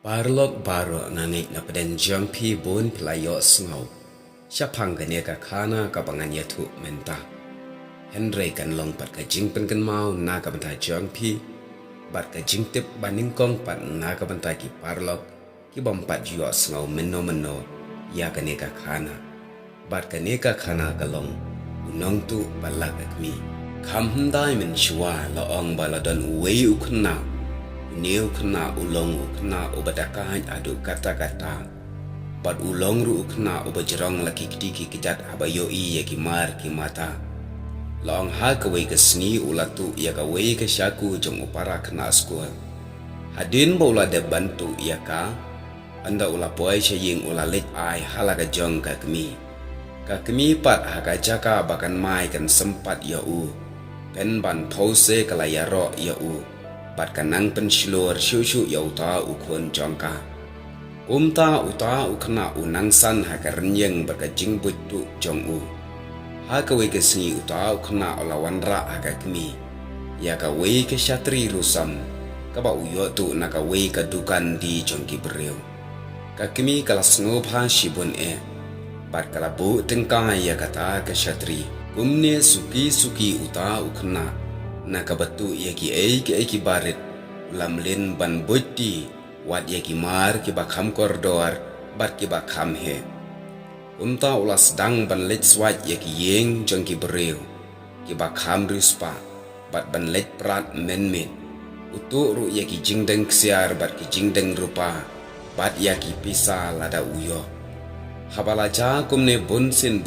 Parlok baro nanik na paden jampi bun pelayo sngau. Siapang gane ka khana ka bangan yathu menta. Henry kan long pat ka jing pen kan mau na ka banta jampi. Bat ka jing tip baning kong pat na ka banta ki parlok. Ki bompat yo sngau meno ya gane ka khana. Bat gane ka khana ka long. Unong tu balak akmi. Kam hendai men shwa la ong baladon wei ukna. Neu kena ulong kena ubadakan adu kata-kata. Bad ulong ru kena ubajerong laki kediki kejat abayo i ya kimar kimata. Long ha kawai kesni ulatu ya kawai ke syaku jong upara kena skul. Hadin ba ula de bantu ya ka. Anda ula poai syaying ula lit ai halaga jong ka kemi. Ka kemi pat haka jaka bakan mai kan sempat ya u. Pen ban pause kalayaro ya u. Bat kanang pensilur syusyu ya uta ukun jongka. Umta uta ukna unang san hakarenyeng berkajing butu jong u. Hakawe kesni uta ukna olawan ra hakakmi. Ya kawe ke syatri rusam. Kaba uyo tu nakawe kadukan di jongki beriu. Kakmi kalas ngobha shibun Bat kalabu tengkang ya kata ke syatri. Kumne suki uta ukna. Nakabatu ia ki barit lamlin ban boti wat ia ki mar ki bakham koridor bat ki bakham he umta ulas dang ban let swat ia ki yeng jong ki bereu ki bakham rispa bat ban let prat men utu ru ia ki jingdeng ksiar bat ki jingdeng rupa bat ia ki pisa lada uyo habalaja kumne bunsin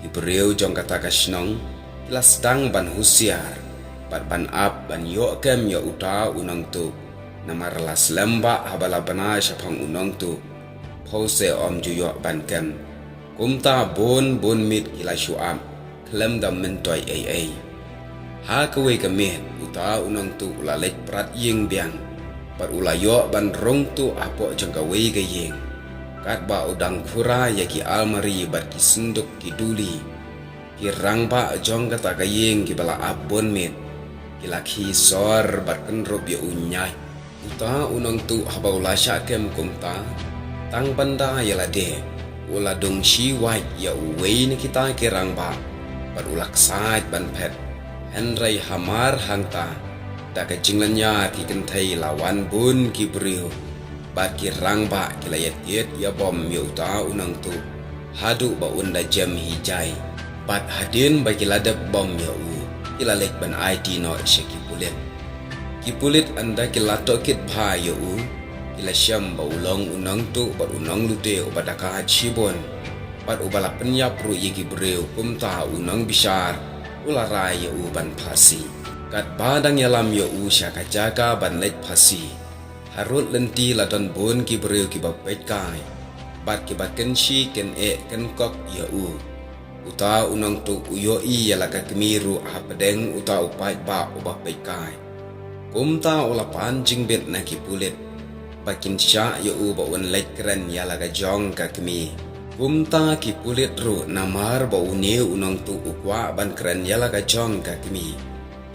ki bereu jong kata kasnong kilas dang ban husiar bat ban ap ban yo kem ya uta unang tu namar las lembak habala bana syapang unang tu pause om juyo ban kem kumta bon mit kila syuam klem dam mentoy ai ha kawe kemeh uta unang tu ulalek prat yeng biang bat ulayo ban rong tu apo jengkawe ke yeng kat ba udang khura ya ki almari bat ki senduk ki duli ki rangba jong kata ka yeng ki bala abon mit kilaki sor barken rob ya unyai uta unang tu habaula syakem kumta tang banda ya lade ula dong shi wai ya uwei ni kita kirang ba bar ulak sait ban pet henry hamar hangta da ka jinglanya ki kentai lawan bun ki brio bat kirang ba kilayet yet ya bom ya uta unang tu hadu ba unda jam hijai bat hadin bagi ladap bom ya u ilalek ban ID no syaki pulit. Ki pulit anda kilato kit bha ya u ila syam ba ulong unang tu bat unang lute ubadaka hachibon bat ubala penyap ru yegi breu kumta unang bisar ulara ya u ban phasi kat badang yalam ya u syaka jaga ban let phasi harut lenti ladon bon ki breu ki bapet kai bat ki baken shi ken ken kok ya u uta unang tu uyo i yalaka kemiru hapadeng uta upai ba ubah pekai kumta ulapan jingbet na kipulit bakin sya ya u ba un let keren yalaka jong ka kemi kumta kipulit ru namar ba une unang tu ukwa ban keren yalaka jong ka kemi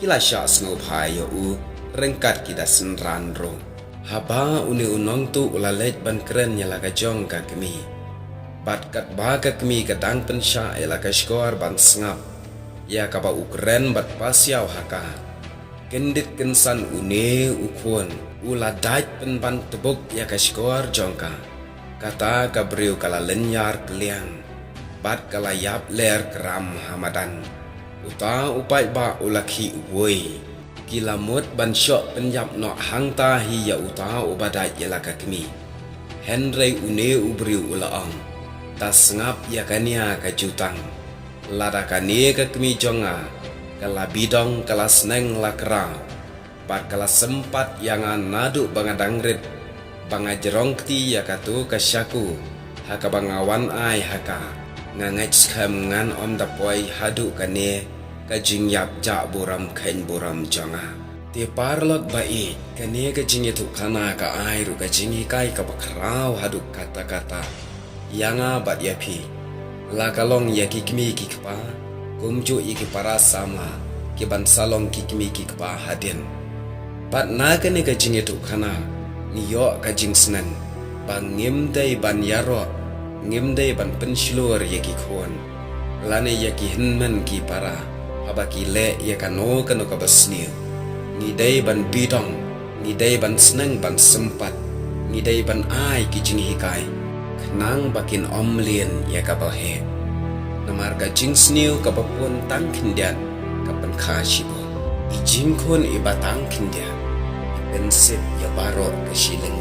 kila sya snow bhai ya u rengkat kita senran ro haba une unang tu ulalet ban keren yalaka jong ka kemi bat kat baga kemi kadang pensya ela ka skor ban sngap ya ka ba ukren bat pasiau haka kendit kensan une ukon ula dait pen ban tebuk ya ka skor jongka kata ka breu kala lenyar kliang bat kala yap ler kram hamadan uta upai ba ulaki woi kilamut ban syok penyap no hangta hi ya uta ubadai ela ka kemi henry une ubriu ulaang tas ngap ya kania ka jutang lada kania ka kemi jonga kala bidong kala sneng lakra bat kala sempat yang nadu bangadangrit bangajerong ti ya katu ka syaku haka bangawan ai haka ngangaj skam ngan om dapoi hadu kane ka jingyap ja buram khain buram jonga te parlok bai kane ka jingyetu kana ka ai ru ka jingi kai ka bakrau hadu kata-kata Yanga bat yapi, lakalong ya kikmi kikpa, kumju iki para sama, kiban salong kikmi kikpa hadin. Bat naga ni ka jingetu kana, Niyo ka jing snan. Bang ngim day ban yaro. Ngim day ban pensilur yaki kon. Lane yaki hinman ki para. Haba ki le yakano kano ka basniu. Ni day ban bidong. Ni day ban senang ban sempat. Ni day ban ai ki jing hikai. Kenang bakin omlien yaka bahe. Namar ka jing sniu ka bapun tang kindian. Kapan kashibo. Ijing kon ibatang kindian. Pensip ya baro ke sileng